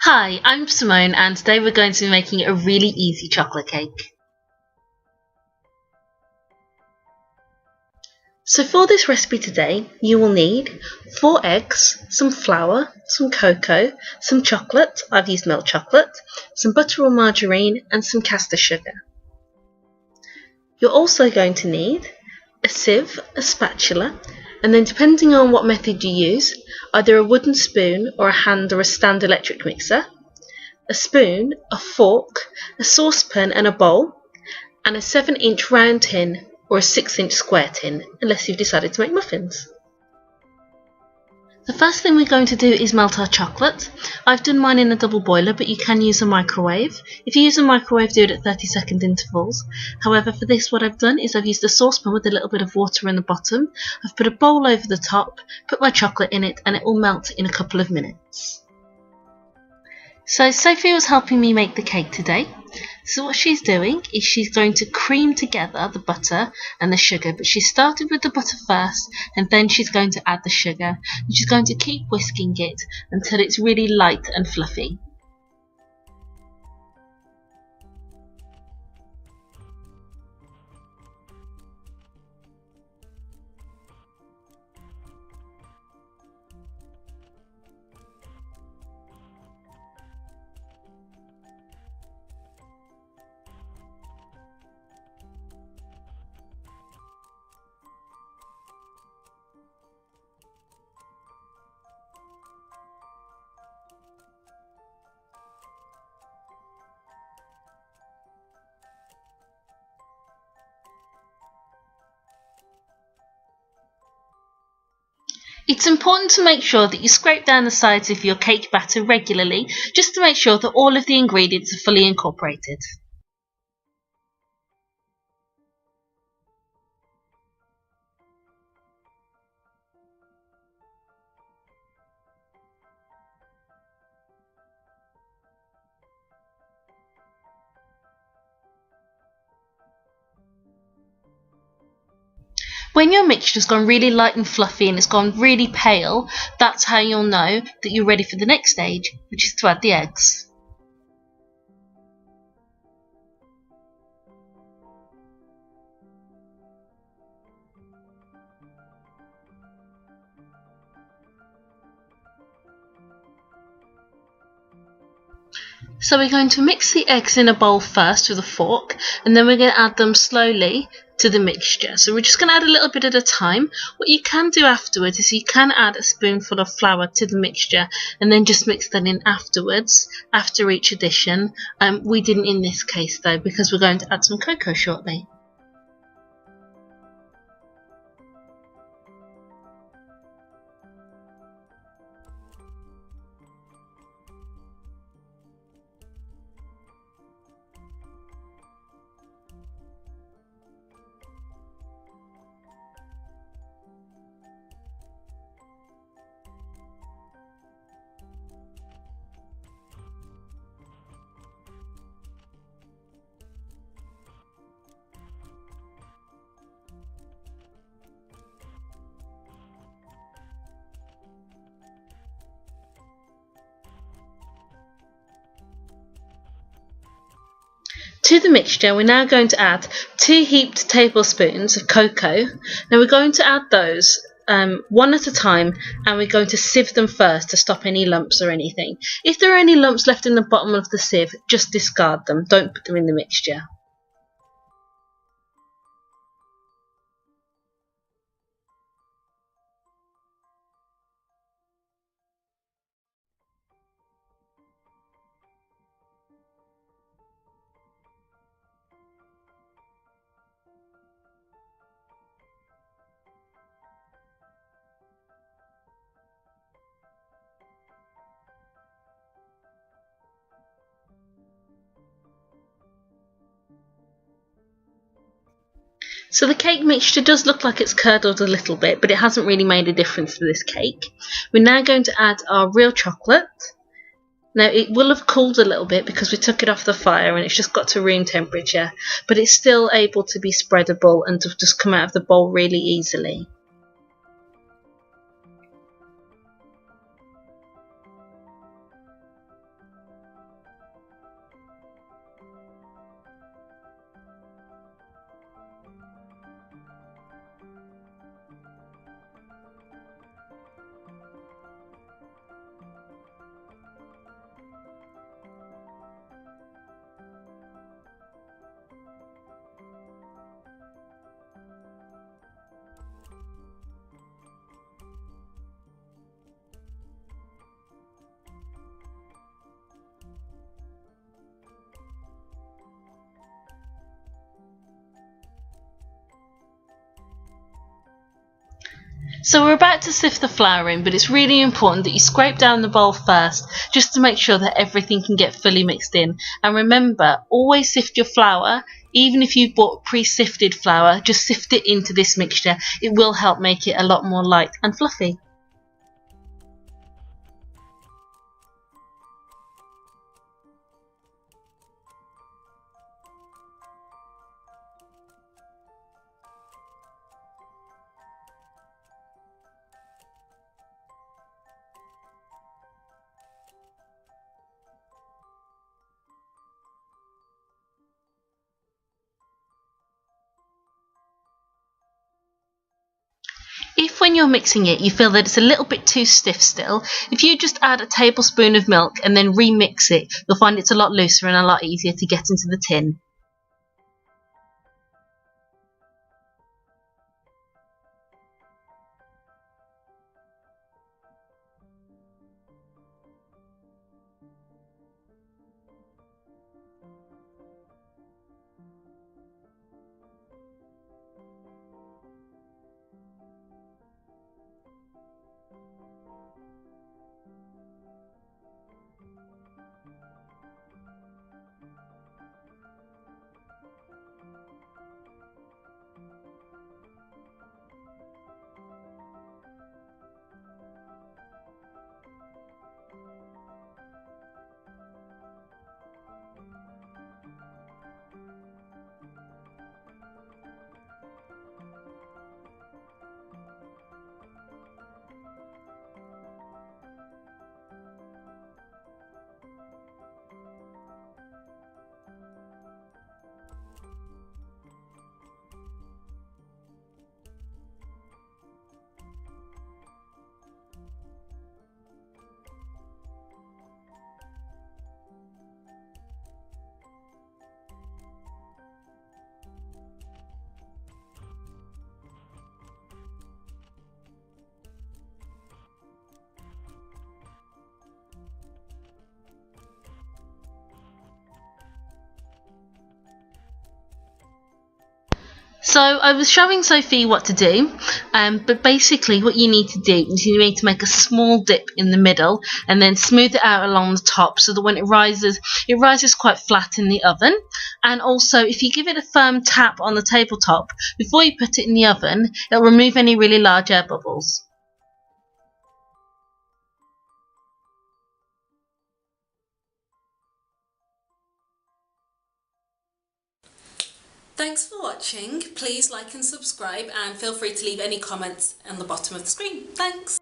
Hi, I'm Simone and today we're going to be making a really easy chocolate cake. So for this recipe today, you will need 4 eggs, some flour, some cocoa, some chocolate, I've used milk chocolate, some butter or margarine and some caster sugar. You're also going to need a sieve, a spatula, and then depending on what method you use, either a wooden spoon or a hand or a stand electric mixer, a spoon, a fork, a saucepan and a bowl, and a 7-inch round tin or a 6-inch square tin, unless you've decided to make muffins. The first thing we're going to do is melt our chocolate. I've done mine in a double boiler, but you can use a microwave. If you use a microwave, do it at 30-second intervals. However, for this, what I've done is I've used a saucepan with a little bit of water in the bottom. I've put a bowl over the top, put my chocolate in it, and it will melt in a couple of minutes. So Sophie was helping me make the cake today. So what she's doing is she's going to cream together the butter and the sugar, but she started with the butter first and then she's going to add the sugar, and she's going to keep whisking it until it's really light and fluffy. It's important to make sure that you scrape down the sides of your cake batter regularly, just to make sure that all of the ingredients are fully incorporated. When your mixture's gone really light and fluffy and it's gone really pale, that's how you'll know that you're ready for the next stage, which is to add the eggs. So we're going to mix the eggs in a bowl first with a fork, and then we're going to add them slowly to the mixture. So we're just going to add a little bit at a time. What you can do afterwards is you can add a spoonful of flour to the mixture and then just mix that in afterwards, after each addition. We didn't in this case though, because we're going to add some cocoa shortly. To the mixture, we're now going to add 2 heaped tablespoons of cocoa. Now we're going to add those one at a time, and we're going to sieve them first to stop any lumps or anything. If there are any lumps left in the bottom of the sieve, just discard them, don't put them in the mixture. So the cake mixture does look like it's curdled a little bit, but it hasn't really made a difference to this cake. We're now going to add our real chocolate. Now it will have cooled a little bit because we took it off the fire and it's just got to room temperature, but it's still able to be spreadable and to just come out of the bowl really easily. So we're about to sift the flour in, but it's really important that you scrape down the bowl first, just to make sure that everything can get fully mixed in. And remember, always sift your flour. Even if you've bought pre-sifted flour, just sift it into this mixture. It will help make it a lot more light and fluffy. If when you're mixing it you feel that it's a little bit too stiff still, if you just add a tablespoon of milk and then remix it, you'll find it's a lot looser and a lot easier to get into the tin. So I was showing Sophie what to do, but basically what you need to do is you need to make a small dip in the middle and then smooth it out along the top so that when it rises quite flat in the oven. And also if you give it a firm tap on the tabletop before you put it in the oven, it'll remove any really large air bubbles. Thanks for watching. Please like and subscribe and feel free to leave any comments on the bottom of the screen. Thanks.